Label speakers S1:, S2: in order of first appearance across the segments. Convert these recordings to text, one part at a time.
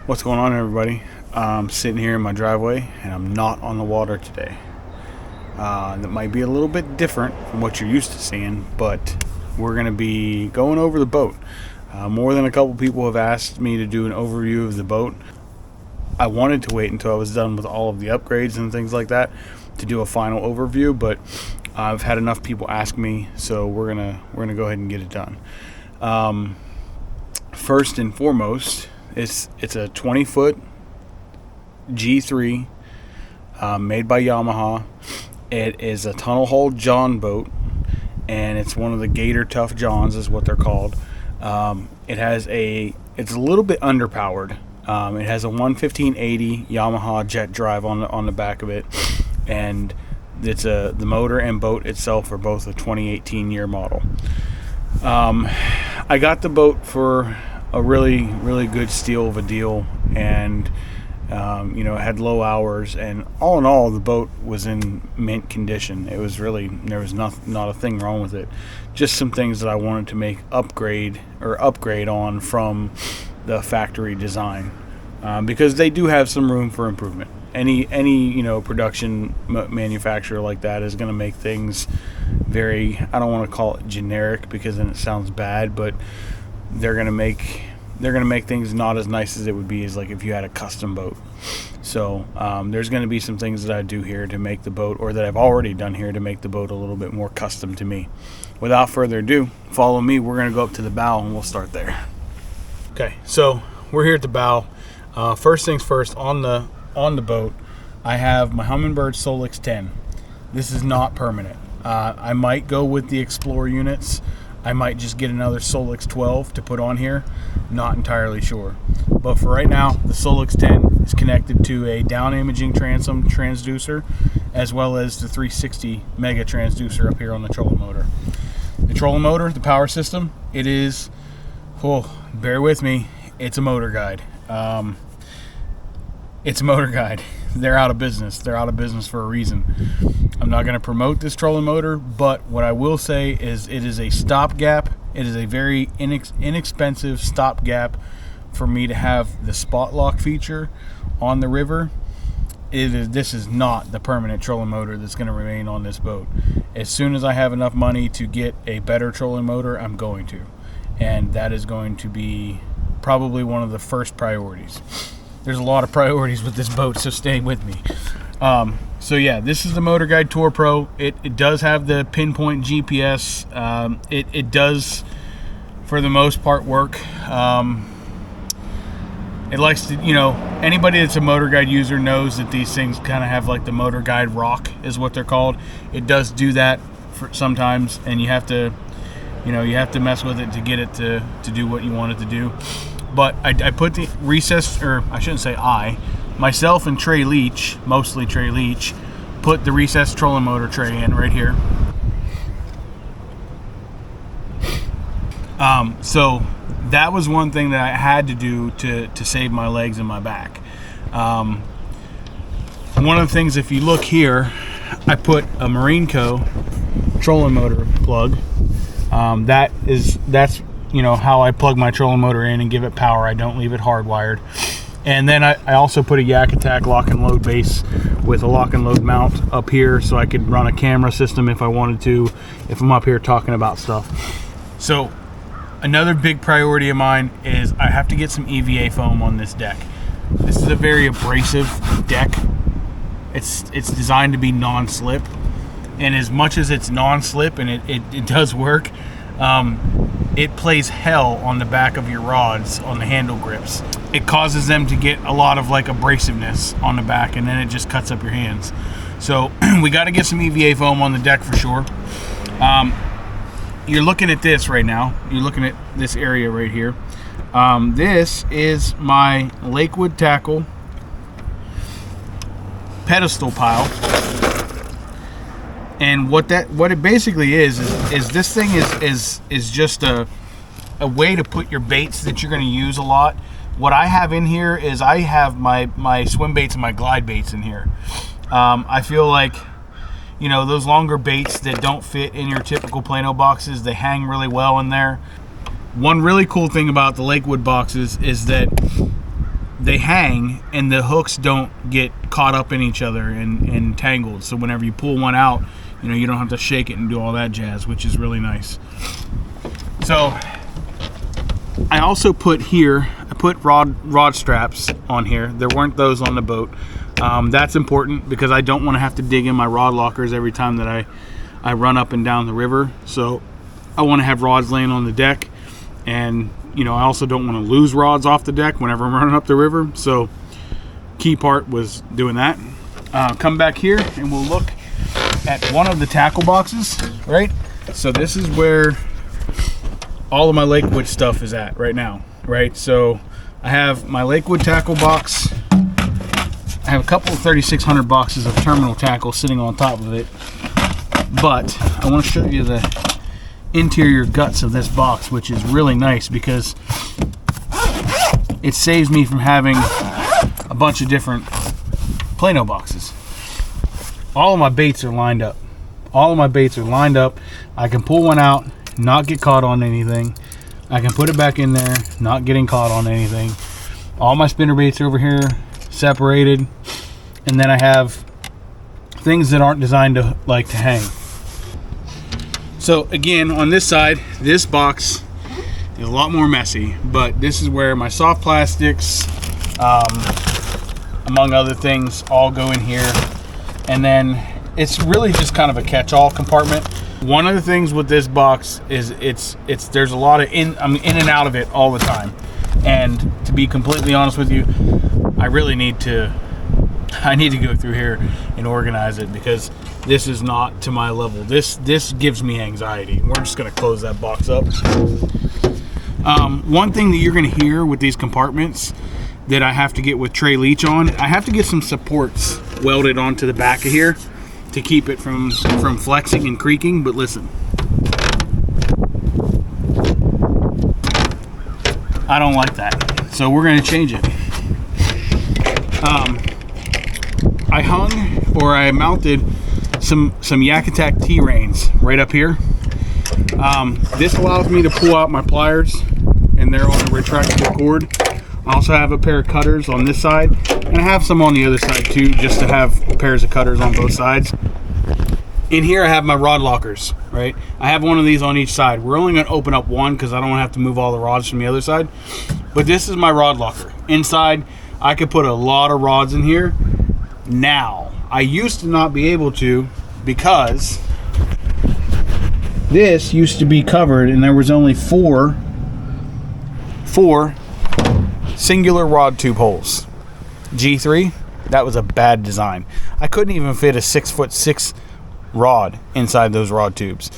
S1: What's going on, everybody? I'm sitting here in my driveway and I'm not on the water today. That might be a little bit different from what you're used to seeing, but we're going to be going over the boat. More than a couple people have asked me to do an overview of the boat. I wanted to wait until I was done with all of the upgrades and things like that to do a final overview, but I've had enough people ask me, so we're gonna go ahead and get it done. First and foremost, it's a 20-foot G3 made by Yamaha. It is a tunnel hull John boat, and it's one of the Gator Tough Johns is what they're called. It's a little bit underpowered. It has a 115/80 Yamaha jet drive on the back of it, and the motor and boat itself are both a 2018 year model. I got the boat for a really, really good steal of a deal, and it had low hours, and all in all, the boat was in mint condition. There was not a thing wrong with it. Just some things that I wanted to upgrade on from the factory design, because they do have some room for improvement. Any production manufacturer like that is going to make things very, I don't want to call it generic because then it sounds bad, but they're going to make things not as nice as it would be as like if you had a custom boat. So there's going to be some things that I do here to make the boat, or that I've already done here to make the boat a little bit more custom to me. Without further ado, follow me. We're going to go up to the bow and we'll start there. Okay, so we're here at the bow. First things first, on the boat, I have my Humminbird Solix 10. This is not permanent. I might go with the Explorer units. I might just get another Solix 12 to put on here. Not entirely sure. But for right now, the Solix 10 is connected to a down imaging transom transducer, as well as the 360 mega transducer up here on the trolling motor. The trolling motor, the power system, it is, bear with me, it's a motor guide. It's a motor guide. They're out of business. They're out of business for a reason. I'm not going to promote this trolling motor, but what I will say is it is a stopgap. It is a very inexpensive stopgap for me to have the spot lock feature on the river. This is not the permanent trolling motor that's going to remain on this boat. As soon as I have enough money to get a better trolling motor, I'm going to. And that is going to be probably one of the first priorities. There's a lot of priorities with this boat, so stay with me. So yeah, this is the Motor Guide Tour Pro. It does have the pinpoint GPS. It does, for the most part, work. It likes to, anybody that's a Motor Guide user knows that these things kind of have like the Motor Guide rock is what they're called. It does do that for sometimes, and you have to mess with it to get it to do what you want it to do. But I put the myself and Trey Leach, mostly Trey Leach, put the recessed trolling motor tray in right here. So that was one thing that I had to do to save my legs and my back. One of the things, if you look here, I put a Marine Co. trolling motor plug. That's how I plug my trolling motor in and give it power. I don't leave it hardwired. And then I also put a Yak Attack lock and load base with a lock and load mount up here, so I could run a camera system if I wanted to, if I'm up here talking about stuff. So another big priority of mine is I have to get some EVA foam on this deck. This is a very abrasive deck. It's designed to be non-slip, and as much as it's non-slip and it does work, it plays hell on the back of your rods on the handle grips. It causes them to get a lot of like abrasiveness on the back, and then it just cuts up your hands. So we got to get some EVA foam on the deck for sure. You're looking at this right now. You're looking at this area right here. This is my Lakewood tackle pedestal pile. And what it basically is this thing is just a way to put your baits that you're going to use a lot. What I have in here is I have my swim baits and my glide baits in here. I feel like, those longer baits that don't fit in your typical Plano boxes, they hang really well in there. One really cool thing about the Lakewood boxes is that they hang and the hooks don't get caught up in each other and tangled. So whenever you pull one out, you know, you don't have to shake it and do all that jazz, which is really nice. So I also put here, I put rod straps on here. There weren't those on the boat. That's important because I don't want to have to dig in my rod lockers every time that I run up and down the river. So I want to have rods laying on the deck, and you know, I also don't want to lose rods off the deck whenever I'm running up the river. So key part was doing that. Come back here and we'll look at one of the tackle boxes, right? So this is where all of my Lakewood stuff is at right now, right? So I have my Lakewood tackle box. I have a couple of 3600 boxes of terminal tackle sitting on top of it, but I want to show you the interior guts of this box, which is really nice because it saves me from having a bunch of different Plano boxes. All of my baits are lined up. All of my baits are lined up. I can pull one out, not get caught on anything. I can put it back in there, not getting caught on anything. All my spinner baits are over here, separated, and then I have things that aren't designed to hang. So again, on this side, this box is a lot more messy, but this is where my soft plastics, among other things, all go in here. And then it's really just kind of a catch-all compartment. One of the things with this box is there's a lot of I'm in and out of it all the time. And to be completely honest with you, I need to go through here and organize it because this is not to my level. This gives me anxiety. We're just going to close that box up. One thing that you're going to hear with these compartments that I have to get with tray leech on, I have to get some supports welded onto the back of here to keep it from flexing and creaking. But listen, I don't like that, so we're going to change it. I mounted some Yak Attack T-Reins right up here. This allows me to pull out my pliers, and they're on a retractable cord. I also have a pair of cutters on this side, and I have some on the other side too, just to have pairs of cutters on both sides. In here I have my rod lockers, right? I have one of these on each side. We're only going to open up one because I don't have to move all the rods from the other side. But this is my rod locker. Inside, I could put a lot of rods in here. Now, I used to not be able to because this used to be covered and there was only four singular rod tube holes. G3, that was a bad design. I couldn't even fit a 6'6" rod inside those rod tubes.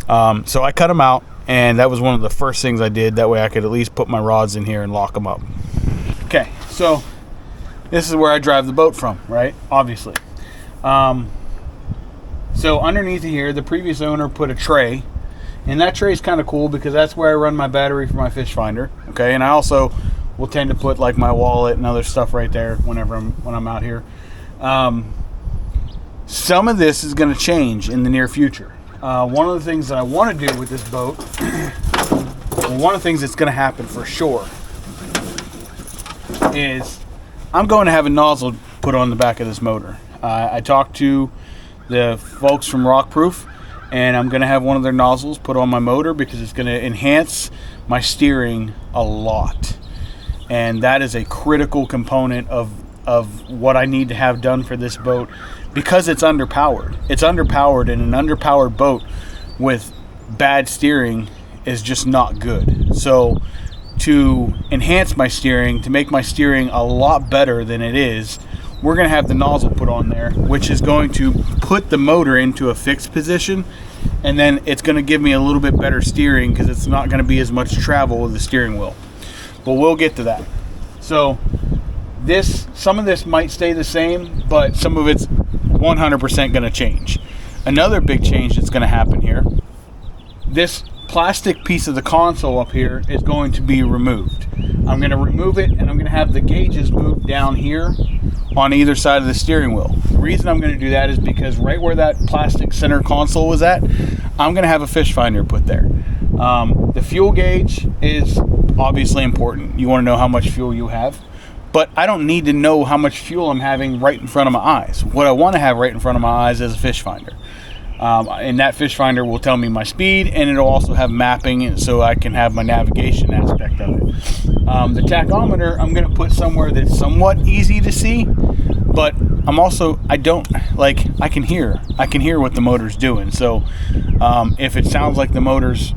S1: So I cut them out, and that was one of the first things I did. That way I could at least put my rods in here and lock them up. Okay, so this is where I drive the boat from, right? Obviously. So underneath here, the previous owner put a tray, and that tray is kind of cool because that's where I run my battery for my fish finder. Okay, and I also will tend to put like my wallet and other stuff right there when I'm out here. Some of this is going to change in the near future. One of the things that I want to do with this boat, one of the things that's going to happen for sure, is I'm going to have a nozzle put on the back of this motor. I talked to the folks from Rockproof, and I'm going to have one of their nozzles put on my motor because it's going to enhance my steering a lot. And that is a critical component of what I need to have done for this boat because it's underpowered. It's underpowered, and an underpowered boat with bad steering is just not good. So to enhance my steering, to make my steering a lot better than it is, we're going to have the nozzle put on there, which is going to put the motor into a fixed position, and then it's going to give me a little bit better steering because it's not going to be as much travel with the steering wheel. But we'll get to that. So some of this might stay the same, but some of it's 100% going to change. Another big change that's going to happen here, this plastic piece of the console up here is going to be removed. I'm going to remove it, and I'm going to have the gauges moved down here on either side of the steering wheel. The reason I'm going to do that is because right where that plastic center console was at, I'm going to have a fish finder put there. The fuel gauge is obviously important. You want to know how much fuel you have. but I don't need to know how much fuel I'm having right in front of my eyes. What I want to have right in front of my eyes is a fish finder. And that fish finder will tell me my speed, and it'll also have mapping so I can have my navigation aspect of it. The tachometer I'm going to put somewhere that's somewhat easy to see, but I can hear what the motor's doing. So if it sounds like the motor's,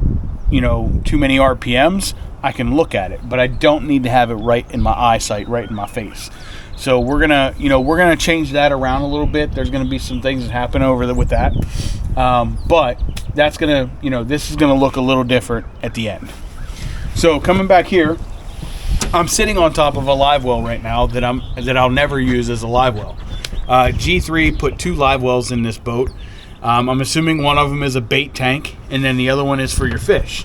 S1: too many RPMs, I can look at it, but I don't need to have it right in my eyesight, right in my face. So we're gonna change that around a little bit. There's gonna be some things that happen with that, but that's gonna, this is gonna look a little different at the end. So coming back here, I'm sitting on top of a live well right now that I'll never use as a live well. G3 put 2 live wells in this boat. I'm assuming one of them is a bait tank, and then the other one is for your fish.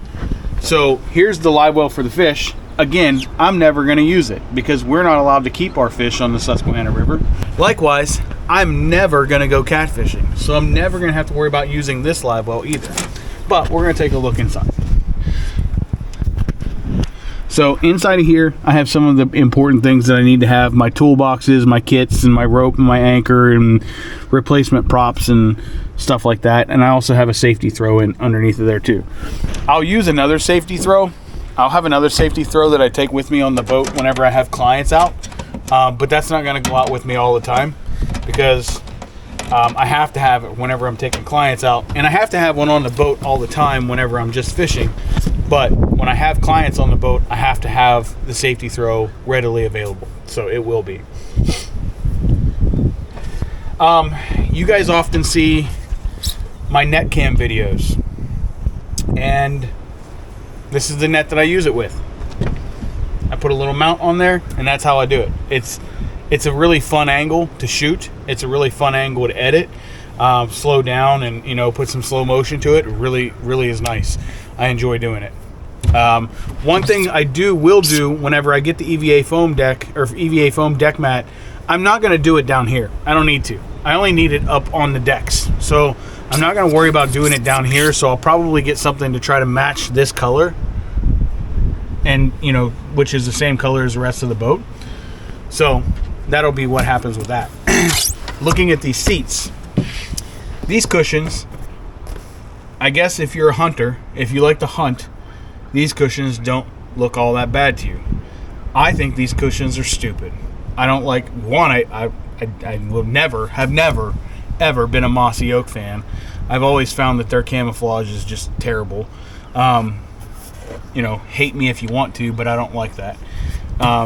S1: So here's the live well for the fish. Again, I'm never going to use it because we're not allowed to keep our fish on the Susquehanna River. Likewise, I'm never going to go catfishing, so I'm never going to have to worry about using this live well either. But we're going to take a look inside. So inside of here, I have some of the important things that I need to have: my toolboxes, my kits, and my rope and my anchor and replacement props and stuff like that. And I also have a safety throw in underneath of there too. I'll use another safety throw. I'll have another safety throw that I take with me on the boat whenever I have clients out, but that's not going to go out with me all the time because I have to have it whenever I'm taking clients out, and I have to have one on the boat all the time whenever I'm just fishing. But when I have clients on the boat, I have to have the safety throw readily available, so it will be. You guys often see my net cam videos, and this is the net that I use it with. I put a little mount on there, and that's how I do it. It's a really fun angle to shoot. It's a really fun angle to edit, slow down, and put some slow motion to it. It really, really is nice. I enjoy doing it. One thing I will do whenever I get the EVA foam deck or EVA foam deck mat, I'm not going to do it down here. I don't need to. I only need it up on the decks. So I'm not going to worry about doing it down here. So I'll probably get something to try to match this color, and which is the same color as the rest of the boat. So that'll be what happens with that. Looking at these seats, these cushions, I guess if you're a hunter, if you like to hunt, these cushions don't look all that bad to you. I think these cushions are stupid. I don't like one. I will never ever been a mossy oak fan. I've always found that their camouflage is just terrible. Hate me if you want to, but I don't like that.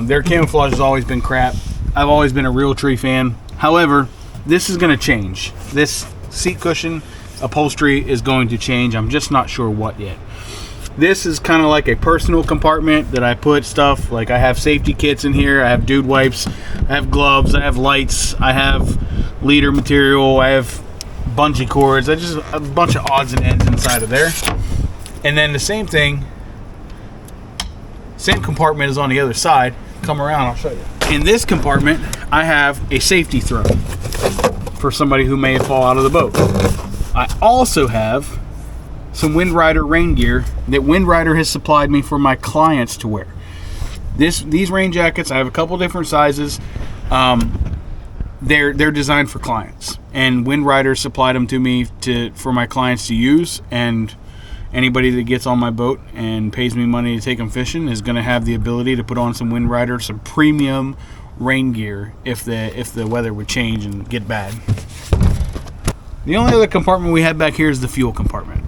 S1: Their camouflage has always been crap. I've always been a Realtree fan. However, this is going to change. This seat cushion upholstery is going to change. I'm just not sure what yet. This is kind of like a personal compartment that I put stuff. Like I have safety kits in here. I have dude wipes. I have gloves. I have lights. I have leader material. I have bungee cords. I just a bunch of odds and ends inside of there. And then the same compartment is on the other side. Come around, I'll show you. In this compartment, I have a safety throw for somebody who may fall out of the boat. I also have some Windrider rain gear that Windrider has supplied me for my clients to wear. These rain jackets, I have a couple different sizes. They're designed for clients, and Windrider supplied them to me for my clients to use. And anybody that gets on my boat and pays me money to take them fishing is going to have the ability to put on some Windrider, some premium rain gear if the weather would change and get bad. The only other compartment we have back here is the fuel compartment.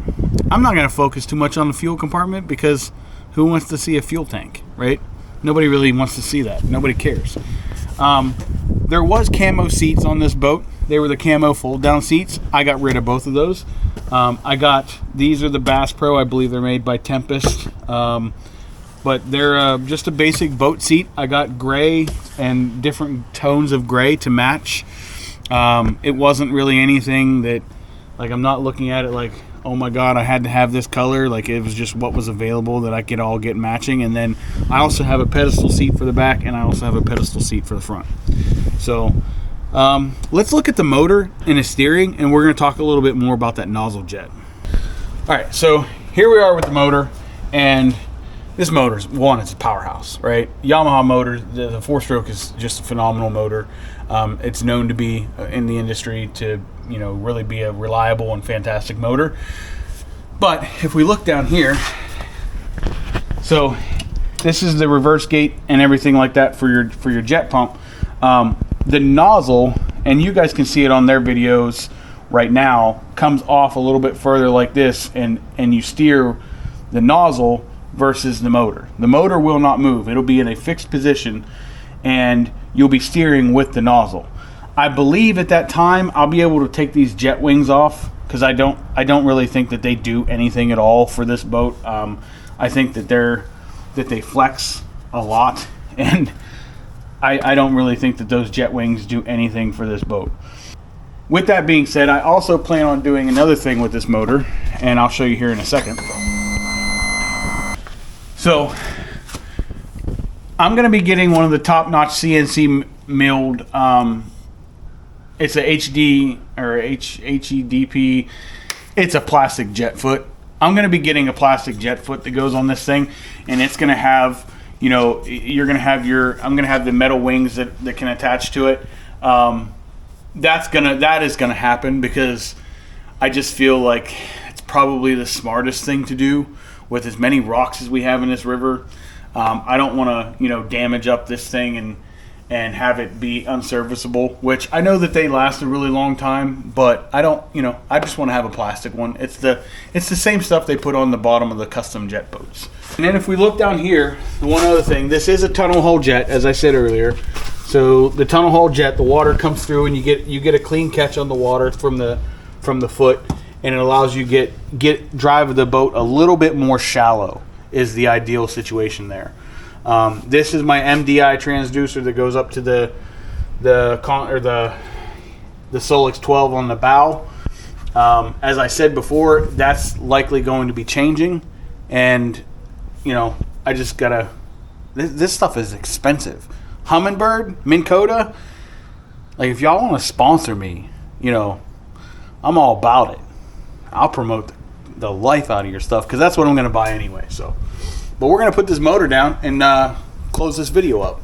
S1: I'm not going to focus too much on the fuel compartment because who wants to see a fuel tank, right? Nobody really wants to see that. Nobody cares. There was camo seats on this boat. They were the camo fold-down seats. I got rid of both of those. These are the Bass Pro. I believe they're made by Tempest. But they're just a basic boat seat. I got gray and different tones of gray to match. It wasn't really anything that, like, I'm not looking at it like, oh my God, I had to have this color. Like, it was just what was available that I could all get matching. And then I also have a pedestal seat for the back, and I also have a pedestal seat for the front. So let's look at the motor and the steering, and we're going to talk a little bit more about that nozzle jet. All right, so here we are with the motor, and This motor's one, it's a powerhouse, right? Yamaha motor, the 4-stroke is just a phenomenal motor. It's known to be in the industry to, you know, really be a reliable and fantastic motor. But if we look down here, so this is the reverse gate and everything like that for your jet pump. The nozzle, and you guys can see it on their videos right now, comes off a little bit further like this, and you steer the nozzle versus the motor. The motor will not move. It'll be in a fixed position, and you'll be steering with the nozzle. I believe at that time I'll be able to take these jet wings off, because I don't really think that they do anything at all for this boat. I think that they flex a lot, and I don't really think that those jet wings do anything for this boat. With that being said, I also plan on doing another thing with this motor, and I'll show you here in a second. So I'm going to be getting one of the top-notch CNC milled, it's a HD or HEDP. It's a plastic jet foot. I'm going to be getting a plastic jet foot that goes on this thing, and it's going to have, you know, I'm going to have the metal wings that can attach to it. That is going to happen, because I just feel like it's probably the smartest thing to do with as many rocks as we have in this river. I don't want to, you know, damage up this thing and have it be unserviceable, which I know that they last a really long time, but I don't, you know, I just want to have a plastic one. It's the same stuff they put on the bottom of the custom jet boats. And then if we look down here, the one other thing, this is a tunnel hull jet, as I said earlier. So the tunnel hull jet, the water comes through, and you get a clean catch on the water from the foot, and it allows you get drive the boat a little bit more shallow is the ideal situation there. This is my MDI transducer that goes up to the Solix 12 on the bow. As I said before, that's likely going to be changing, and you know, I just gotta. This stuff is expensive. Humminbird, Minn Kota, like if y'all want to sponsor me, you know, I'm all about it. I'll promote the life out of your stuff, because that's what I'm going to buy anyway. So, but we're going to put this motor down and close this video up.